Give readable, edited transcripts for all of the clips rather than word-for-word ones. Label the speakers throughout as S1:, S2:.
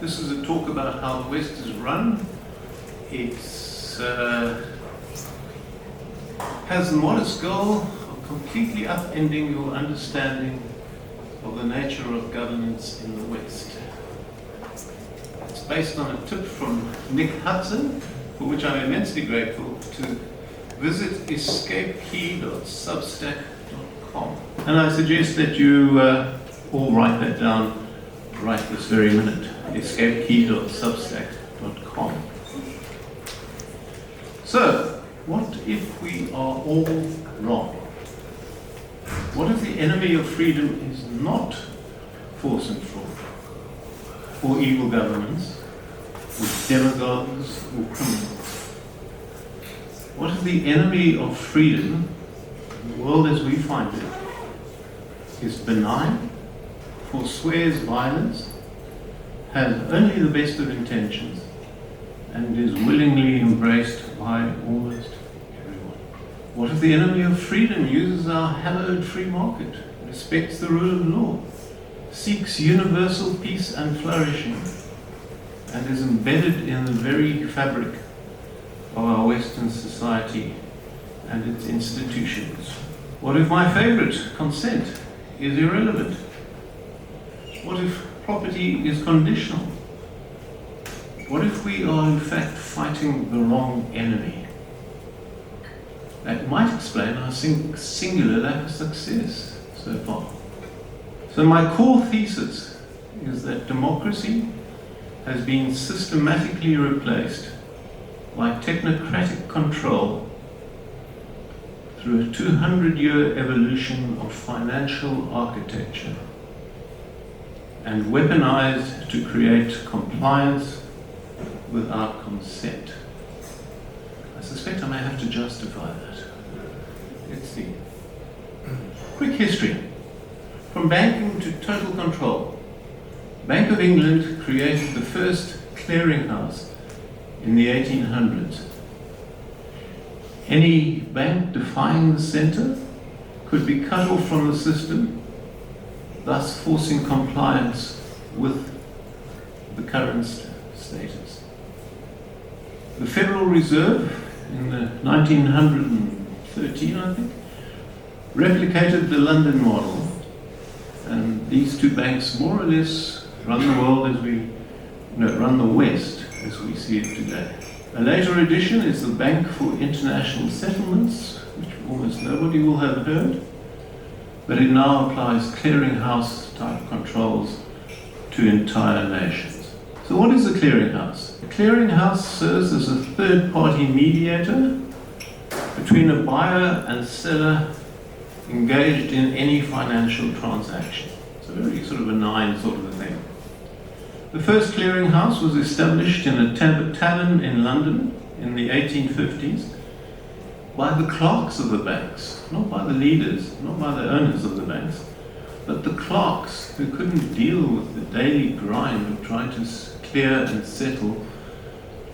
S1: This is a talk about how the West is run. It has the modest goal of completely upending your understanding of the nature of governance in the West. It's based on a tip from Nick Hudson, for which I'm immensely grateful, to visit escapekey.substack.com. And I suggest that you all write that down right this very minute, escapekey.substack.com. So, what if we are all wrong? What if the enemy of freedom is not force and fraud, or evil governments, or demagogues, or criminals? What if the enemy of freedom, the world as we find it, is benign, forswears violence, has only the best of intentions, and is willingly embraced by almost everyone? What if the enemy of freedom uses our hallowed free market, respects the rule of law, seeks universal peace and flourishing, and is embedded in the very fabric of our Western society and its institutions? What if my favorite, consent, is irrelevant? What if property is conditional? What if we are in fact fighting the wrong enemy? That might explain our singular lack of success so far. So my core thesis is that democracy has been systematically replaced by technocratic control through a 200-year evolution of financial architecture, and weaponized to create compliance without consent. I suspect I may have to justify that. Let's see. Quick history. From banking to total control. Bank of England created the first clearinghouse in the 1800s. Any bank defying the centre could be cut off from the system, thus forcing compliance with the current status. The Federal Reserve in 1913, I think, replicated the London model, and these two banks more or less run the world run the West as we see it today. A later addition is the Bank for International Settlements, which almost nobody will have heard, but it now applies clearinghouse type controls to entire nations. So what is a clearinghouse? A clearinghouse serves as a third-party mediator between a buyer and seller engaged in any financial transaction. It's a very sort of benign sort of a thing. The first clearinghouse was established in a tavern in London in the 1850s by the clerks of the banks, not by the leaders, not by the owners of the banks, but the clerks who couldn't deal with the daily grind of trying to clear and settle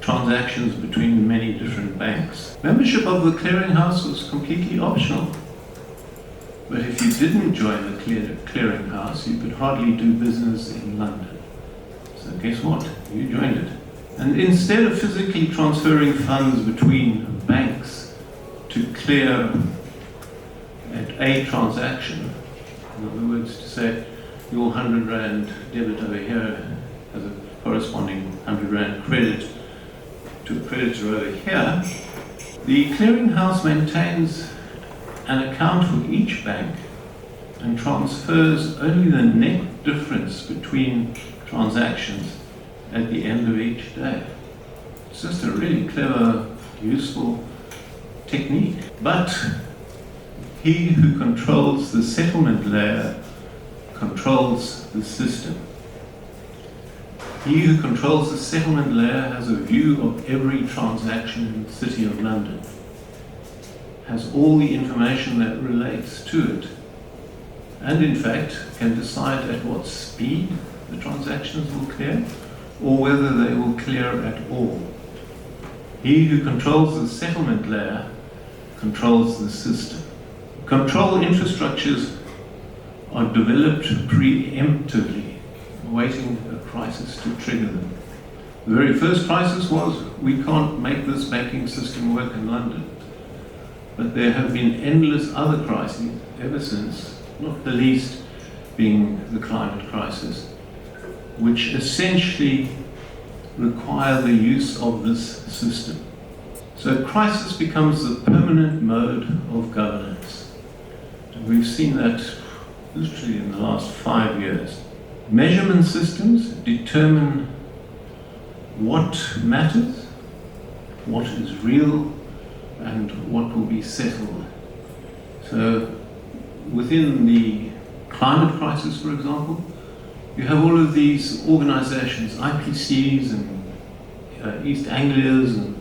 S1: transactions between many different banks. Membership of the clearinghouse was completely optional, but if you didn't join the clearinghouse, you could hardly do business in London. So guess what? You joined it. And instead of physically transferring funds between banks to clear at a transaction, in other words, to say your 100 Rand debit over here has a corresponding 100 Rand credit to a creditor over here, the clearinghouse maintains an account for each bank and transfers only the net difference between transactions at the end of each day. It's just a really clever, useful technique. But he who controls the settlement layer controls the system. He who controls the settlement layer has a view of every transaction in the City of London, has all the information that relates to it, and in fact can decide at what speed the transactions will clear, or whether they will clear at all. He who controls the settlement layer controls the system. Control infrastructures are developed preemptively awaiting a crisis to trigger them. The very first crisis was, we can't make this banking system work in London. But there have been endless other crises ever since, not the least being the climate crisis, which essentially require the use of this system. So crisis becomes the permanent mode of governance. And we've seen that literally in the last 5 years. Measurement systems determine what matters, what is real, and what will be settled. So within the climate crisis, for example, you have all of these organizations, IPCs and East Anglias and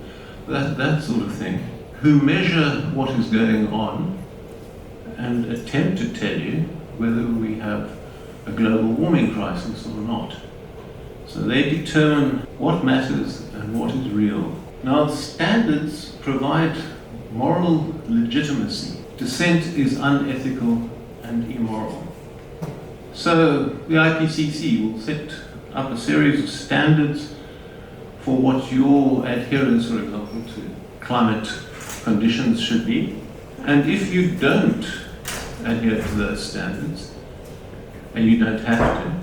S1: that sort of thing, who measure what is going on and attempt to tell you whether we have a global warming crisis or not. So they determine what matters and what is real. Now, standards provide moral legitimacy. Dissent is unethical and immoral. So the IPCC will set up a series of standards for what your adherence, for example, to climate conditions should be. And if you don't adhere to those standards, and you don't have to,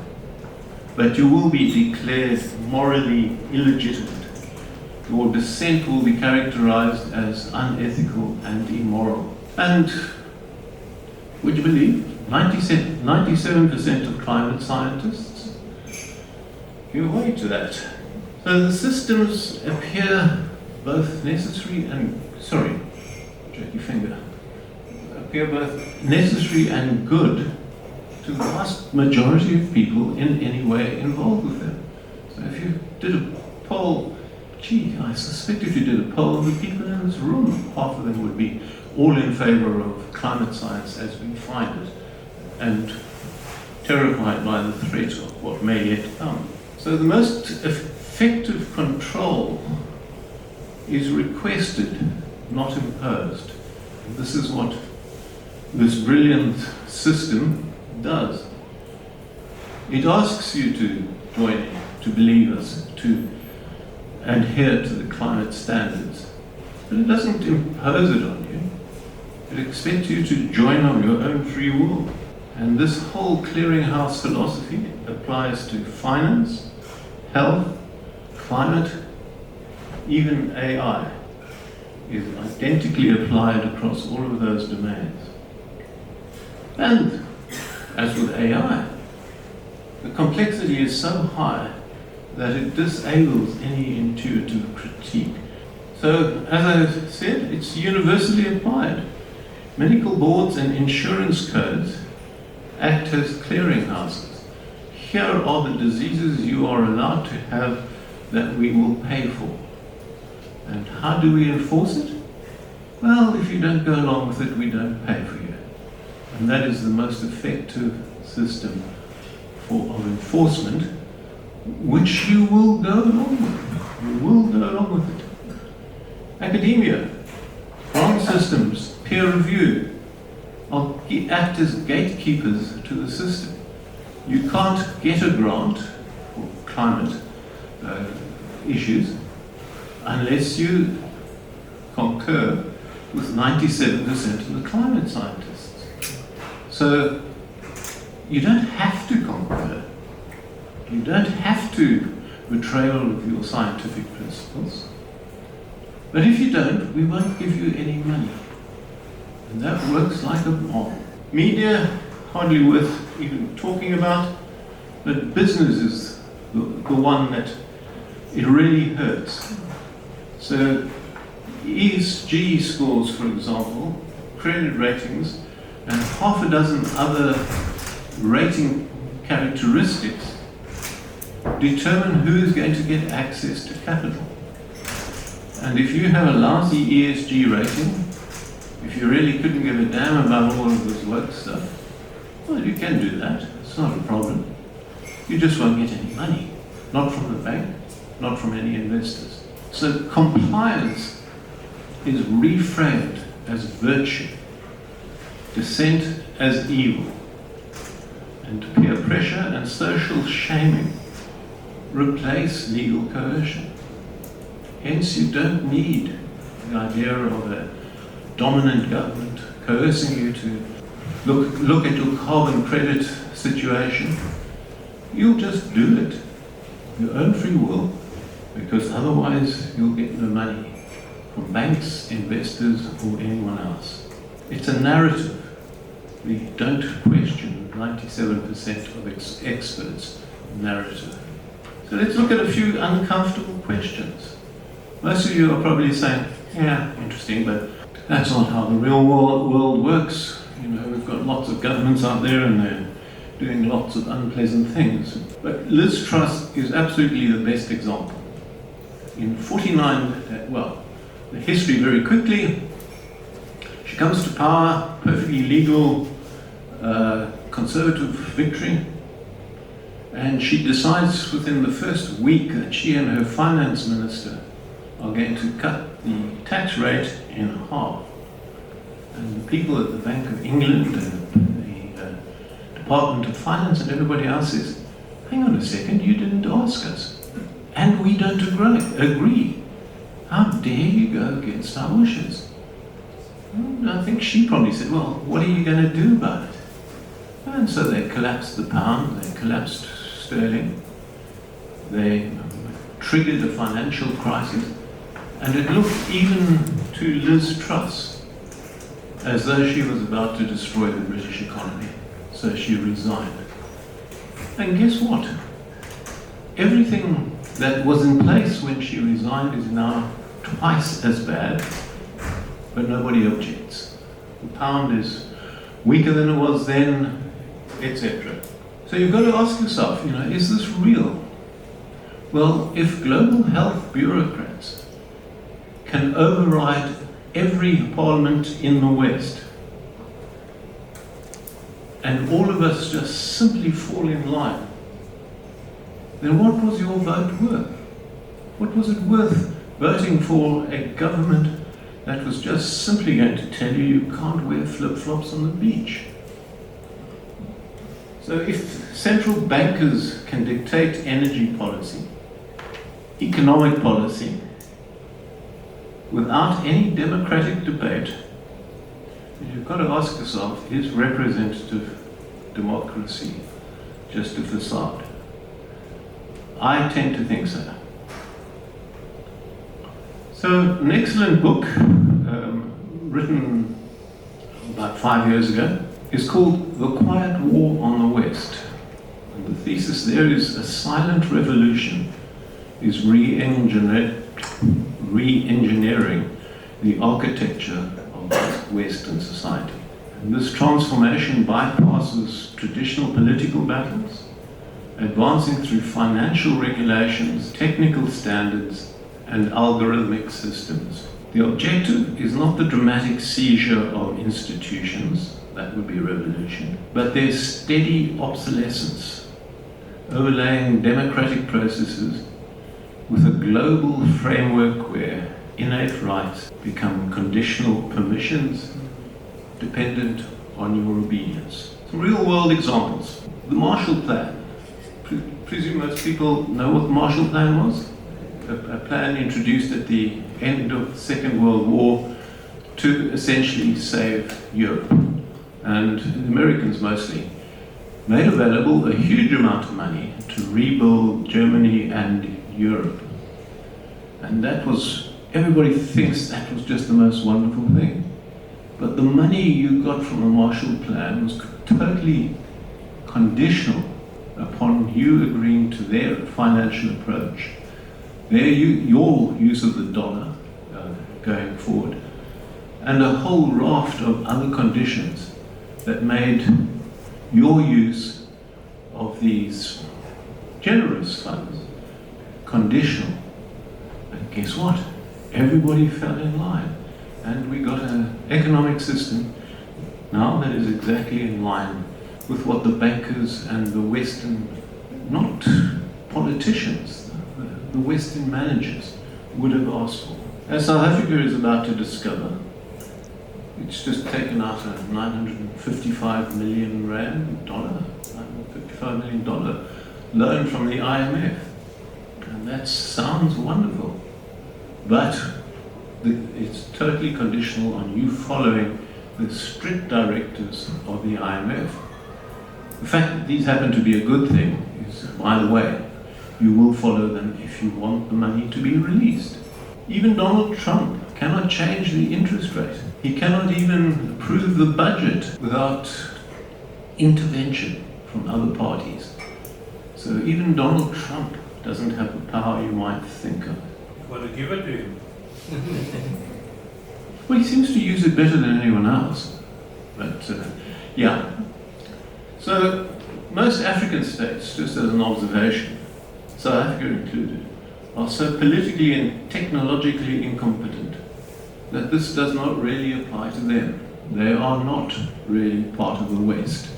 S1: but you will be declared morally illegitimate. Your dissent will be characterized as unethical and immoral. And would you believe 97% of climate scientists give way to that. So the systems appear both necessary and, appear both necessary and good to the vast majority of people in any way involved with them. So if you did a poll, I suspect if you did a poll of the people in this room, half of them would be all in favor of climate science as we find it, and terrified by the threat of what may yet come. So the most effective control is requested, not imposed. And this is what this brilliant system does. It asks you to join in, to believe us, to adhere to the climate standards, but it doesn't impose it on you. It expects you to join on your own free will. And this whole clearinghouse philosophy applies to finance, health, climate, even AI is identically applied across all of those domains. And as with AI, the complexity is so high that it disables any intuitive critique. So, as I said, it's universally applied. Medical boards and insurance codes act as clearinghouses. Here are the diseases you are allowed to have that we will pay for. And how do we enforce it? Well, if you don't go along with it, we don't pay for you. And that is the most effective system of enforcement, which you will go along with. You will go along with it. Academia, grant systems, peer review, act as gatekeepers to the system. You can't get a grant for climate issues unless you concur with 97% of the climate scientists. So you don't have to concur. You don't have to betrayal of your scientific principles. But if you don't, we won't give you any money. And that works like a bomb. Media, hardly worth even talking about, but business is the one that it really hurts. So ESG scores, for example, credit ratings, and half a dozen other rating characteristics determine who is going to get access to capital. And if you have a lousy ESG rating, if you really couldn't give a damn about all of this work stuff, well, you can do that. It's not a problem. You just won't get any money. Not from the bank, not from any investors. So compliance is reframed as virtue, dissent as evil. and peer pressure and social shaming replace legal coercion. Hence, you don't need the idea of a dominant government coercing you to look at your carbon credit situation. You'll just do it, your own free will, because otherwise you'll get no money from banks, investors, or anyone else. It's a narrative. We don't question 97% of experts' narrative. So let's look at a few uncomfortable questions. Most of you are probably saying, yeah, interesting, but that's not how the real world works. You know, we've got lots of governments out there and they're doing lots of unpleasant things. But Liz Truss is absolutely the best example. In 49, the history very quickly, she comes to power, perfectly legal, conservative victory, and she decides within the first week that she and her finance minister are going to cut the tax rate in half. And the people at the Bank of England and the Department of Finance and everybody else says, hang on a second, you didn't ask us. And we don't agree. How dare you go against our wishes? And I think she probably said, well, what are you going to do about it? And so they collapsed the pound, they collapsed sterling, they triggered a financial crisis, and it looked even to Liz Truss as though she was about to destroy the British economy. So she resigned. And guess what? Everything that was in place when she resigned is now twice as bad, but nobody objects. The pound is weaker than it was then, etc. So you've got to ask yourself, is this real? Well, if global health bureaucrats can override every parliament in the West, and all of us just simply fall in line, then what was your vote worth? What was it worth voting for a government that was just simply going to tell you can't wear flip-flops on the beach? So if central bankers can dictate energy policy, economic policy, without any democratic debate, you've got to ask yourself, is representative democracy just a facade? I tend to think so. So, an excellent book, written about 5 years ago, is called The Quiet War on the West. And the thesis there is a silent revolution is re-engineering the architecture of Western society. And this transformation bypasses traditional political battles, advancing through financial regulations, technical standards, and algorithmic systems. The objective is not the dramatic seizure of institutions, that would be revolution, but their steady obsolescence, overlaying democratic processes with a global framework where innate rights become conditional permissions dependent on your obedience. Some real-world examples. The Marshall Plan. Presume most people know what the Marshall Plan was? A plan introduced at the end of the Second World War to essentially save Europe. And the Americans mostly made available a huge amount of money to rebuild Germany and Europe. And that was, everybody thinks that was just the most wonderful thing. But the money you got from the Marshall Plan was totally conditional upon you agreeing to their financial approach, your use of the dollar going forward, and a whole raft of other conditions that made your use of these generous funds conditional. And guess what? Everybody fell in line, and we got an economic system now that is exactly in line with what the bankers and the Western, not politicians, the Western managers would have asked for. As South Africa is about to discover, it's just taken out a 955 million rand, dollar, $55 million loan from the IMF. And that sounds wonderful, but it's totally conditional on you following the strict directives of the IMF. The fact that these happen to be a good thing is, by the way, you will follow them if you want the money to be released. Even Donald Trump cannot change the interest rate. He cannot even approve the budget without intervention from other parties. So even Donald Trump doesn't have the power you might think of.
S2: You've got to give it to him.
S1: Well, he seems to use it better than anyone else. But, yeah. So, most African states, just as an observation, South Africa included, are so politically and technologically incompetent that this does not really apply to them. They are not really part of the West.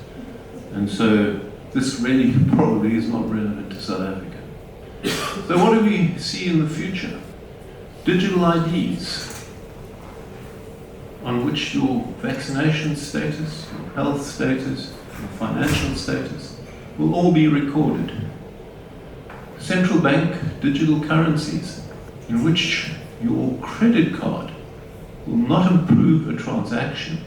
S1: And so, this really probably is not relevant to South Africa. So what do we see in the future? Digital IDs, on which your vaccination status, your health status, your financial status will all be recorded. Central bank digital currencies, in which your credit card will not approve a transaction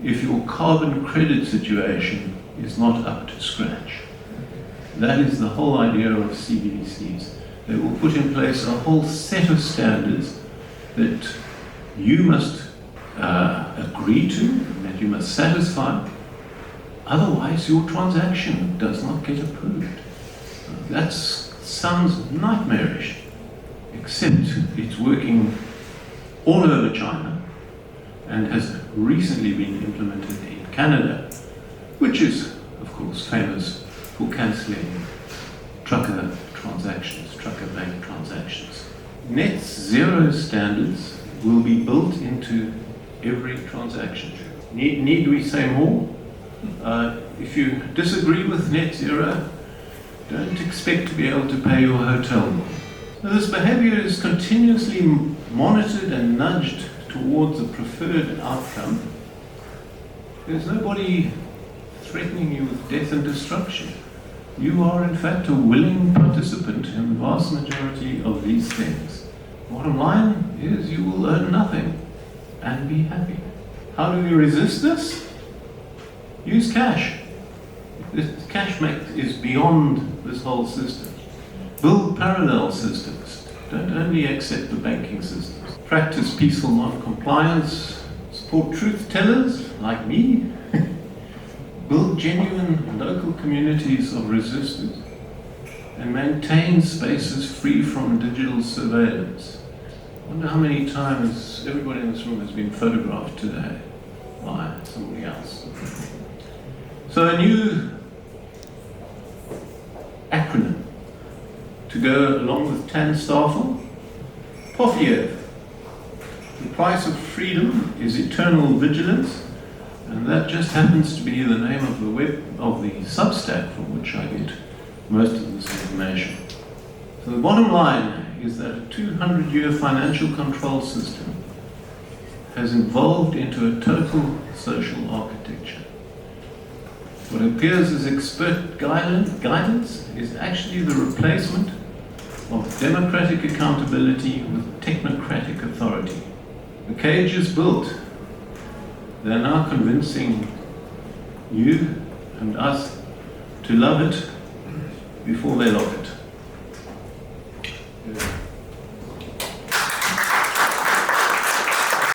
S1: if your carbon credit situation is not up to scratch. That is the whole idea of CBDCs. They will put in place a whole set of standards that you must agree to, that you must satisfy. Otherwise, your transaction does not get approved. That sounds nightmarish, except it's working all over China and has recently been implemented in Canada, which is, of course, famous for cancelling trucker transactions, trucker bank transactions. Net zero standards will be built into every transaction. Need we say more? If you disagree with net zero, don't expect to be able to pay your hotel bill. So this behavior is continuously monitored and nudged towards a preferred outcome. There's nobody threatening you with death and destruction. You are, in fact, a willing participant in the vast majority of these things. Bottom line is you will earn nothing and be happy. How do we resist this? Use cash. This cash is beyond this whole system. Build parallel systems. Don't only accept the banking systems. Practice peaceful non-compliance. Support truth tellers like me. Build genuine local communities of resistance and maintain spaces free from digital surveillance. I wonder how many times everybody in this room has been photographed today by somebody else. So a new acronym to go along with TANSTAFL, POFIEV. The price of freedom is eternal vigilance. And that just happens to be the name of the Substack from which I get most of this information. So the bottom line is that a 200-year financial control system has evolved into a total social architecture. What appears as expert guidance is actually the replacement of democratic accountability with technocratic authority. The cage is built. They're now convincing you and us to love it before they lock it.